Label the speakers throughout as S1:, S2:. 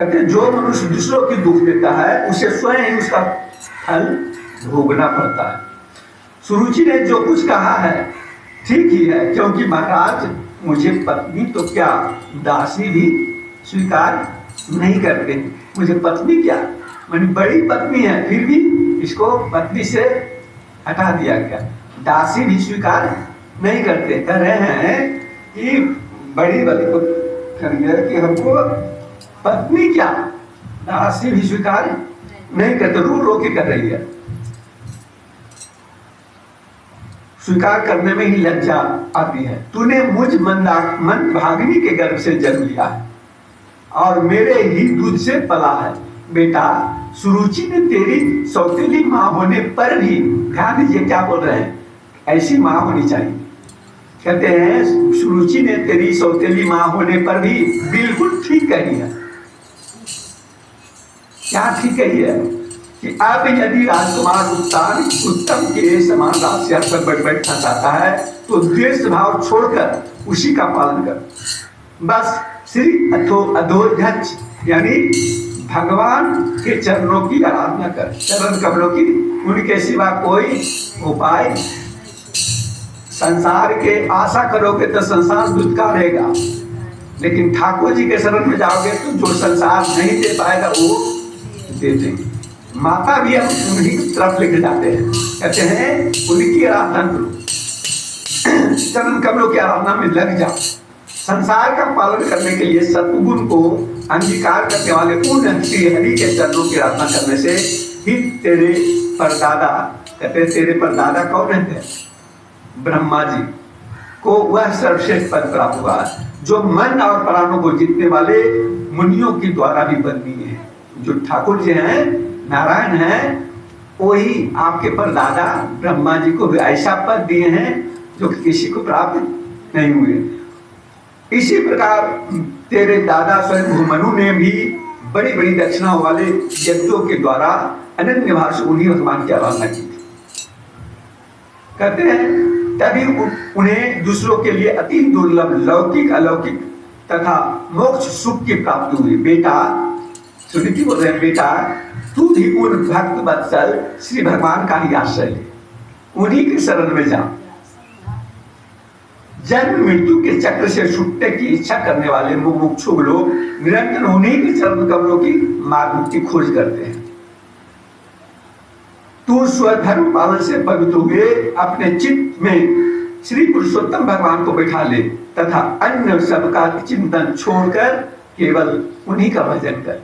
S1: कहते हैं जो मनुष्य दूसरों की दुख देता है उसे स्वयं ही उसका फल भोगना पड़ता है। सुरुचि ने जो कुछ कहा है ठीक ही है, क्योंकि महाराज मुझे पत्नी तो क्या दासी भी स्वीकार नहीं करते। मुझे पत्नी क्या, मेरी बड़ी पत्नी है, फिर भी इसको पत्नी से हटा दिया गया। दासी भी स्वीकार नहीं करते। कह रहे हैं कि बड़ी वाली को करिए कि हमको पत्नी क्या दासी भी स्वीकार नहीं करते। रो रो के कर रही है। स्वीकार करने में ही लज्जा आती है। तूने मुझ मन भागिनी के गर्भ से जन्म लिया है और मेरे ही दूध से पला है। बेटा, सुरुचि ने तेरी सौतेली माँ होने पर भी, ध्यान दीजिए क्या बोल रहे हैं, ऐसी माँ होनी चाहिए। कहते हैं सुरुचि ने तेरी सौतेली माँ होने पर भी बिल्कुल ठीक कही है। क्या ठीक कही है कि अब यदि राजकुमार उत्तम के समान राजसिंहासन पर बैठना चाहता है तो द्वेष भाव छोड़कर उसी का पालन कर। बस श्री अधोध्यक्ष यानी भगवान के चरणों की आराधना कर। चरण कमलों की, उनके सिवा कोई उपाय। संसार के आशा करोगे तो संसार दुष्कार रहेगा, लेकिन ठाकुर जी के शरण में जाओगे तो जो संसार नहीं दे पाएगा वो दे देंगे। माता भी हम उन्हीं की तरफ लेके जाते हैं, कहते हैं उनकी आराधना करो, चरण कमलों की आराधना में लग जाओ। संसार का पालन करने के लिए सत्गुण को अंगीकार करने वाले उन श्री हरि के चरणों की आराधना करने से ही तेरे परदादा, कहते तेरे परदादा कौन है? ब्रह्मा जी को वह सर्वश्रेष्ठ पद प्राप्त हुआ जो मन और प्राणों को जीतने वाले मुनियों के द्वारा भी बंदनीय है। जो ठाकुर जी हैं, नारायण हैं, वही आपके परदादा ब्रह्मा जी को भी ऐसा पद दिए हैं जो किसी को प्राप्त नहीं हुए। इसी प्रकार तेरे दादा स्वयं मनु ने भी बड़ी बड़ी दक्षिणाओं वाले यज्ञों के द्वारा अनन्य भाव से उन्हीं भगवान की आराधना की थी। कहते हैं तभी उन्हें दूसरों के लिए अति दुर्लभ लौकिक अलौकिक तथा मोक्ष सुख की प्राप्ति हुई। बेटा, सुनीति बोल रहे हैं, बेटा तू भी उन भक्त वत्सल श्री भगवान का ही आश्रय ले, उन्हीं के शरण में जा। जन्म मृत्यु के चक्र से छूटने की इच्छा करने वाले मुमुक्षु लोग निरंतर उन्हीं के चरण कमलों की मार्ग की खोज करते हैं। तू स्वधर्म पालन से पवित्र हुए अपने चित्त में श्री पुरुषोत्तम भगवान को बैठा ले तथा अन्य सबका चिंतन छोड़कर केवल उन्हीं का भजन कर।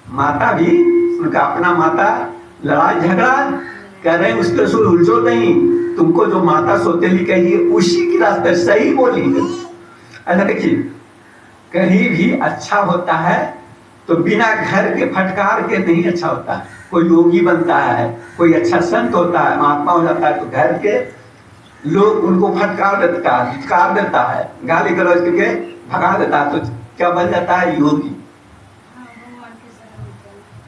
S1: माता भी, उनका अपना माता लड़ाई झगड़ा कर रहे हैं, उसके सुर उलझो नहीं। तुमको जो माता सौतेली कही है उसी की रास्ते सही बोली है। अच्छा देखिए, कहीं भी अच्छा होता है तो बिना घर के फटकार के नहीं अच्छा होता है। कोई योगी बनता है, कोई अच्छा संत होता है, महात्मा हो जाता है तो घर के लोग उनको फटकार देता है, गाली गलौज करके भगा देता है, तो क्या बन जाता है? योगी।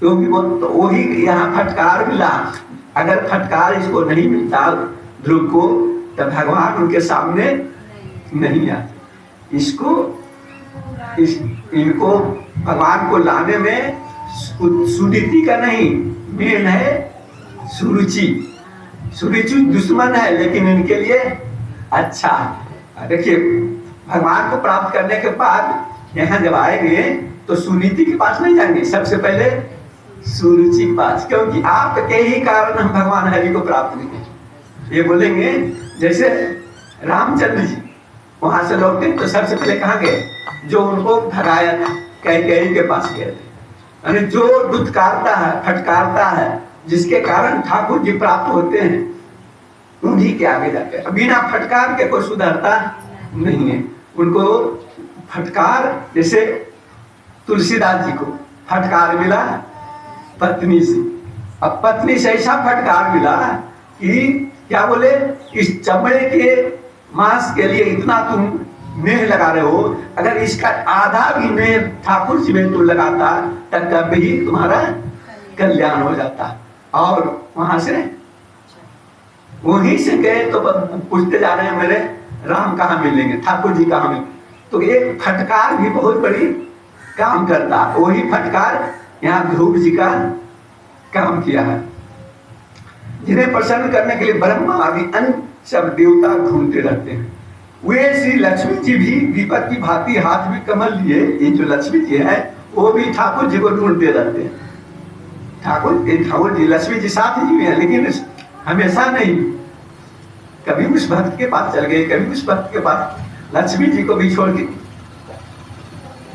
S1: योगी बोल तो वही यहाँ फटकार मिला। अगर फटकार इसको नहीं मिलता ध्रुव को तो भगवान उनके सामने नहीं आते। इनको भगवान को लाने में सुनीति का नहीं, मेन है सुरुचि। सुरुचि दुश्मन है लेकिन इनके लिए अच्छा। देखिए, भगवान को प्राप्त करने के बाद यहाँ जब आएंगे तो सुनीति के पास नहीं जाएंगे, सबसे पहले सुरुचि के पास, क्योंकि आपके ही कारण हम भगवान हरि को प्राप्त नहीं। ये बोलेंगे जैसे रामचंद्र जी वहां से लौटे तो सबसे पहले कहाँ गए? जो उनको भगाया था कैकेयी के पास गए थे। यानी जो दुत्कारता है, फटकारता है, जिसके कारण ठाकुर जी प्राप्त होते हैं, उन्हीं के आगे जाते हैं। बिना फटकार के कोई सुधरता नहीं है। उनको फटकार, जैसे तुलसीदास जी को फटकार मिला पत्नी से, अब पत्नी से ऐसा फटकार मिला कि क्या बोले, इस चमड़े के मांस के लिए इतना तुम मेह लगा रहे हो, अगर इसका आधा भी मेह ठाकुर जी में तुम लगाता तब कभी तुम्हारा कल्याण हो जाता। और वहां से वहीं से गए तो पूछते जा रहे हैं मेरे राम कहाँ मिलेंगे, ठाकुर जी कहाँ मिलेंगे। तो एक फटकार भी बहुत बड़ी काम करता। वही फटकार यहाँ ध्रुव जी का काम किया है। जिन्हें प्रसन्न करने के लिए ब्रह्मा आदि अन्य सब देवता ढूंढते रहते हैं। वे श्री लक्ष्मी जी भी विपद की भांति हाथ में कमल लिए, ये जो लक्ष्मी जी है वो भी ठाकुर जी को ढूंढते रहते हैं। ठाकुर जी लक्ष्मी जी साथ ही हैं, लेकिन हमेशा नहीं। कभी उस भक्त के पास चल गए, कभी उस भक्त के पास। लक्ष्मी जी को भी छोड़ के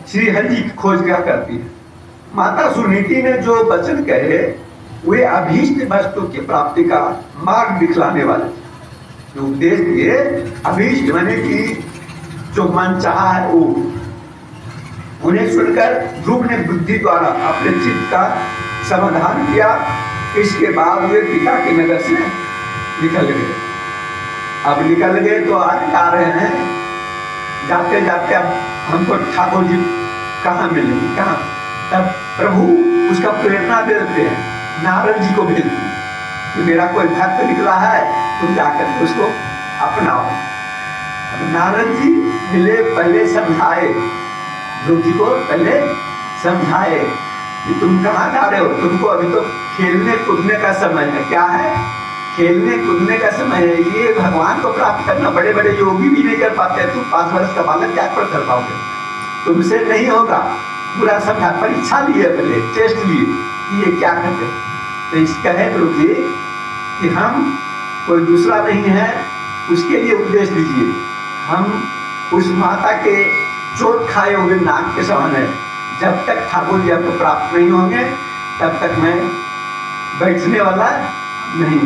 S1: श्री हरि जी की खोज क्या करती है। माता सुनीति ने जो वचन कहे वे अभीष्ट वस्तु की प्राप्ति का मार्ग दिखलाने वाले, जो उपदेश दिए अभीष्ट माने की जो मन चाहा है वो, उन्हें सुनकर ध्रुव ने बुद्धि द्वारा अपने चित्त का समाधान किया। इसके बाद वे पिता के नगर से निकल गए। अब निकल गए तो आज आ रहे हैं, जाते जाते अब हमको ठाकुर जी कहाँ मिलेंगे, कहाँ। तब प्रभु उसका प्रेरणा दे देते हैं, नारद जी को भेजते हैं कि मेरा कोई भक्त निकला है, तुम जाकर उसको अपनाओ। अब नारद जी मिले, पहले समझाए ध्रुव जी को, पहले समझाए कि तुम कहाँ जा रहे हो, तुमको अभी तो खेलने कूदने का समय है। क्या है? खेलने कूदने का समय है। ये भगवान को प्राप्त करना बड़े बड़े योगी भी नहीं कर पाते, तुम 5 वर्ष का बालक क्या कर पाओगे, तुमसे नहीं होगा। पूरा समझा, परीक्षा लिए, पहले टेस्ट लिए कि ये क्या करते। तो इस कहे ध्रुव जी कि हम कोई दूसरा नहीं है, उसके लिए उपदेश दीजिए। हम उस माता के चोट खाए हुए नाक के समान है, जब तक ठाकुर जी आपको प्राप्त नहीं होंगे तब तक मैं बैठने वाला नहीं,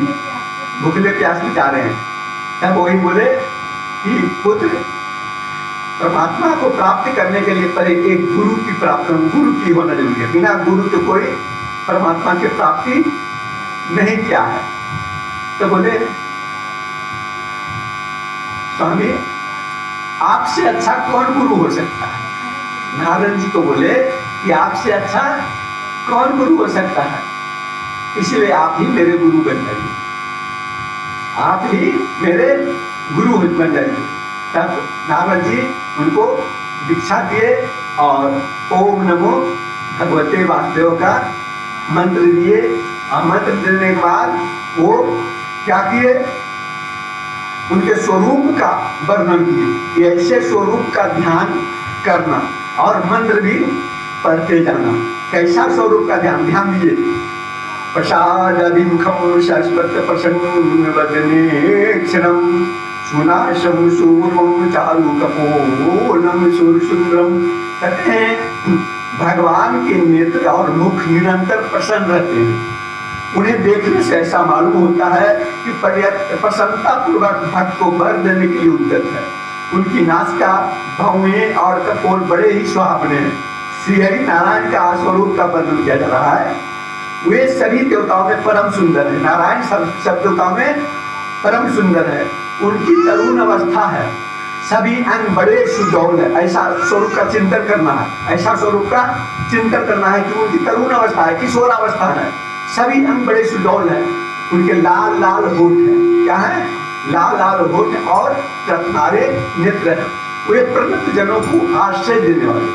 S1: भूखले प्यासे जा रहे हैं। तब वही बोले कि पुत्र, परमात्मा को प्राप्त करने के लिए पहले एक गुरु की प्राप्ति, गुरु की होना जरूरी है। बिना गुरु के कोई परमात्मा की प्राप्ति नहीं किया है। तो बोले स्वामी आपसे अच्छा कौन गुरु हो सकता है। नारद जी को बोले कि आपसे अच्छा कौन गुरु हो सकता है, इसलिए आप ही मेरे गुरु बन जाइए, आप ही मेरे गुरु बन जाइए। तब नारद जी उनको दीक्षा दिए और ओम नमो भगवते वासुदेव का मंत्र दिए। और मंत्र देने के बाद वो क्या किए, उनके स्वरूप का वर्णन किए। ऐसे स्वरूप का ध्यान करना और मंत्र भी पढ़ते जाना। कैसा स्वरूप का ध्यान, ध्यान दीजिए। प्रसादिमुखं शाश्वत प्रसन्न वदनेक्षणं सुनाशं सूर्यं चारुकपोलं सुरसुंदरम। कहते हैं भगवान के नेत्र और मुख निरंतर प्रसन्न रहते हैं। उन्हें देखने से ऐसा मालूम होता है कि प्रसन्नता पूर्वक भक्त को वर देने के लिए उद्यत है। उनकी नासिका, भौहें और कपोल बड़े ही सुहावने हैं। श्री हरि नारायण का स्वरूप का वर्णन किया जा रहा है। वे सभी देवताओं में परम सुंदर है। नारायण सब देवताओं में परम सुंदर है। उनकी तरुण अवस्था है, सभी अंग बड़े सुडौल है। ऐसा स्वरूप का चिंतन करना है, ऐसा स्वरूप का चिंतन करना है कि उनकी तरुण अवस्था है, किशोर अवस्था है, सभी अंग बड़े सुडौल है। उनके लाल लाल होठ है, क्या है, लाल लाल होठ और रत्नारे नेत्र है। वे प्रमत्त जनों को आश्रय देने वाले,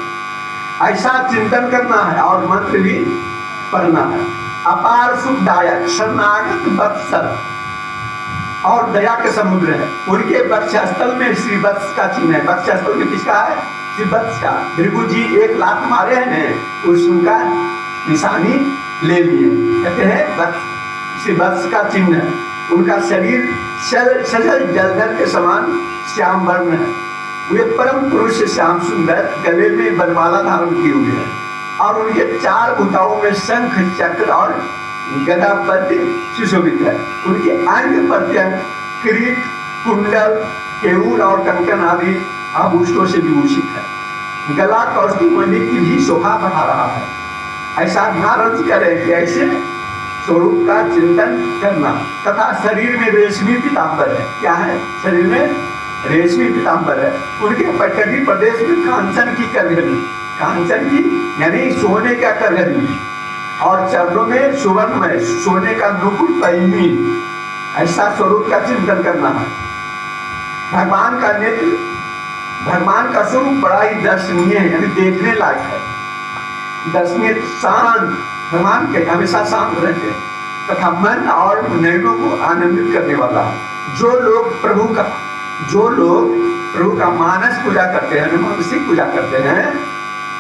S1: ऐसा चिंतन करना है और मंत्र भी पढ़ना है। अपार सुखदायक शरणागत वत्सल और दया के समुद्र है। उनके वक्षस्थल में श्री वत्स का चिन्ह है। वक्षस्थल में किसका है? श्री वत्स का। भृगु जी 1 लात मारे हैं, उसका निशानी ले लिए, कहते हैं श्री वत्स का चिन्ह है। उनका शरीर सजल जलधर के समान श्याम वर्ण है। वे परम पुरुष श्याम सुंदर, गले में बनमाला धारण किए हुए हैं और उनके 4 भुजाओं में शंख चक्र और गदा पद्य सुशोभित है। उनके अंग प्रत्यंग किरीट, कुंडल, केयूर और कंकन आदि आभूषणों से विभूषित है। गला कौस्तुभ मणि की भी शोभा बढ़ा रहा है। ऐसा नारद करे कि ऐसे स्वरूप का चिंतन करना। तथा शरीर में रेशमी पीताम्बर है। क्या है? शरीर में रेशमी पीताम्बर है। उनके पटकी प्रदेश में कांचन की करघनी, कांचन की यानी सोने का करघनी, और चरणों में सुवर्णमय सोने का नुपुर पैनी। ऐसा स्वरूप का चिंतन करना है। भगवान का नेत्र, भगवान का स्वरूप बड़ा ही दर्शनीय है, यानी देखने लायक है। दसवीं शांत, भगवान के हमेशा शांत रहते हैं तथा मन और नयनों को आनंदित करने वाला है। जो लोग प्रभु का मानस पूजा करते हैं, मानसिक पूजा करते हैं,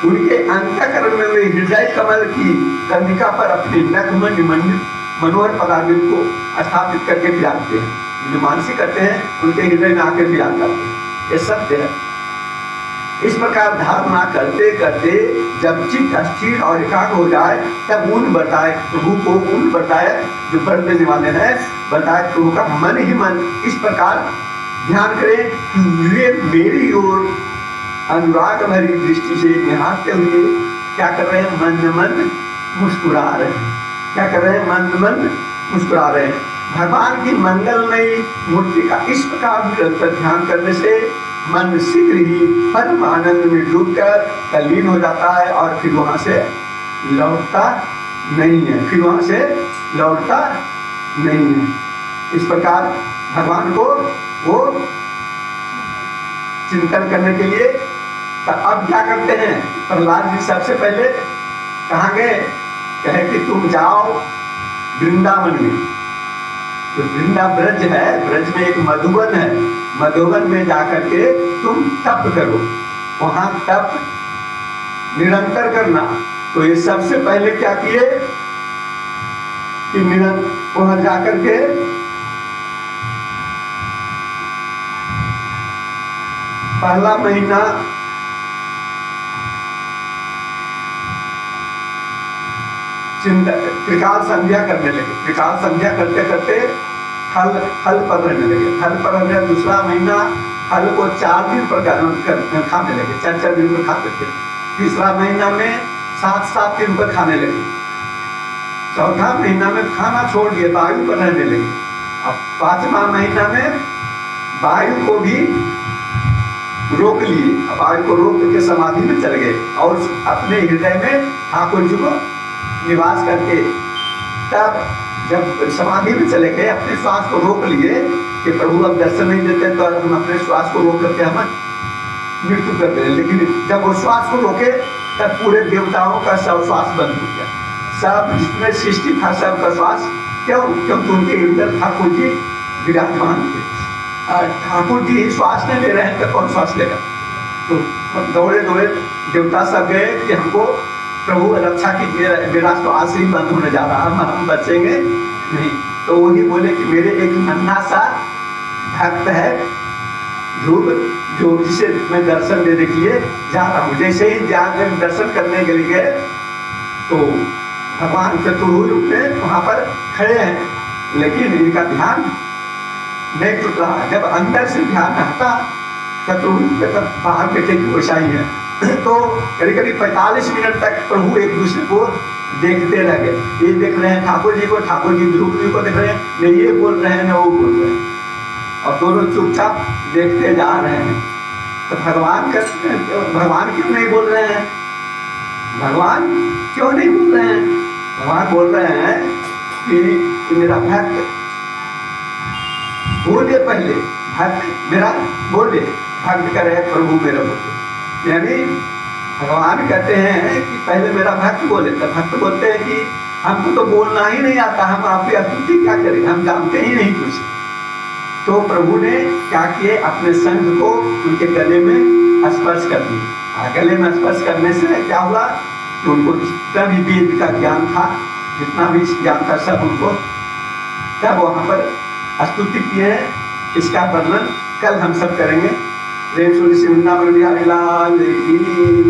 S1: उनके अंतःकरण में वे हृदय कमल की कनिका पर अपने नग्न मनोहर पदार्थ को स्थापित करके विराजते हैं। जो मानसिक करते हैं उनके हृदय में आकर विराज करते हैं, ये सत्य है। इस प्रकार धारणा करते करते जब चित्त स्थिर और एकाग्र हो जाए तब उन बताए प्रभु को, उन बताए जो वर देने वाले हैं, बताए प्रभु का मन ही मन इस प्रकार ध्यान करें कि वे मेरी ओर अनुराग भरी दृष्टि से निहारते हुए क्या कर रहे हैं, मन मन मुस्कुरा रहे हैं। क्या कर रहे हैं, मन मन मुस्कुरा रहे हैं। भगवान की मंगलमयी मूर्ति का इस प्रकार निरंतर ध्यान करने से मन शीघ्र ही परम आनंद में डूबकर तल्लीन हो जाता है और फिर वहां से लौटता नहीं है, फिर वहां से लौटता नहीं है। इस प्रकार भगवान को वो चिंतन करने के लिए अब क्या करते हैं, प्रहलाद जी सबसे पहले कहाँ गए, कहे कि तुम जाओ वृंदावन में। जो वृंदा ब्रज है, ब्रज में एक मधुबन है, मधुबन में जाकर के तुम तप करो, वहां तप निरंतर करना। तो ये सबसे पहले क्या किए कि वहां जाकर के पहला महीना त्रिकाल संध्या करने लगे। त्रिकाल संध्या करते करते फल पर रहने लगे। फल पर रहने, दूसरा महीना फल को 4 दिन पर खाने लगे, 4 दिन पर खाते थे। तीसरा महीना में 7 दिन पर खाने लगे। चौथा महीना में खाना छोड़ दिए, वायु पर रहने लगे। अब 5वां महीना में वायु को भी रोक लिए, वायु को रोक करके समाधि में चले गए और अपने हृदय में ठाकुर जी को निवास करके तब जब समाधि में चले गए, अपने श्वास को रोक लिए कि प्रभु अब दर्शन नहीं देते तो हम अपने श्वास को रोक करके हम मृत्यु कर दें। लेकिन जब वो श्वास को रोके तब पूरे देवताओं का सब श्वास बंद हो गया, सब जितने सृष्टि था सबका श्वास। क्योंकि उनके अंदर ठाकुर जी विराजमान थे। ठाकुर जी श्वास नहीं ले रहे हैं तो कौन श्वास लेगा। तो दौड़े दौड़े देवता सब गए कि हमको प्रभु रक्षा कीजिए, मेरा तो आश्री बंद होने जा रहा है, हम बचेंगे नहीं। तो वही बोले कि मेरे एक नन्हा सा भक्त है ध्रुव, जो जिसे मैं दर्शन देने के लिए जा रहा हूँ। जैसे ही जाकर दर्शन करने के लिए गए तो भगवान चतुर्भुज में वहां पर खड़े हैं, लेकिन इनका ध्यान नहीं टूट रहा। जब अंदर से ध्यान हटा चतुर्भुज पे तब बाहर बैठे की वैसा ही है। तो करीब 45 मिनट तक प्रभु एक दूसरे को देखते रह गए। ये देख रहे हैं ठाकुर जी को, ठाकुर जी ध्रुव जी को देख रहे हैं, न ये बोल रहे हैं न वो बोल रहे हैं, और दोनों चुपचाप देखते जा रहे हैं। तो भगवान क्यों नहीं बोल रहे हैं, भगवान क्यों नहीं बोल रहे हैं? भगवान बोल रहे हैं कि मेरा भक्त बोले, पहले भक्त मेरा बोले, भक्त करे प्रभु मेरा बोले। यानी भगवान कहते हैं कि पहले मेरा भक्त बोले, तो भक्त बोलते हैं कि हमको तो बोलना ही नहीं आता, हम आपकी स्तुति क्या करें, हम जानते ही नहीं कुछ। तो प्रभु ने क्या किए, अपने संघ को उनके गले में स्पर्श कर दिया। गले में स्पर्श करने से क्या हुआ कि उनको जितना भी वेद का ज्ञान था, जितना भी ज्ञान था, सब उनको तब वहां पर स्तुति किए हैं। इसका वर्णन कल हम सब करेंगे। प्रेम श्री वृंदावन बिहारी लाल की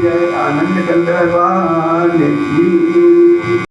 S1: जय, आनंद कंद भगवान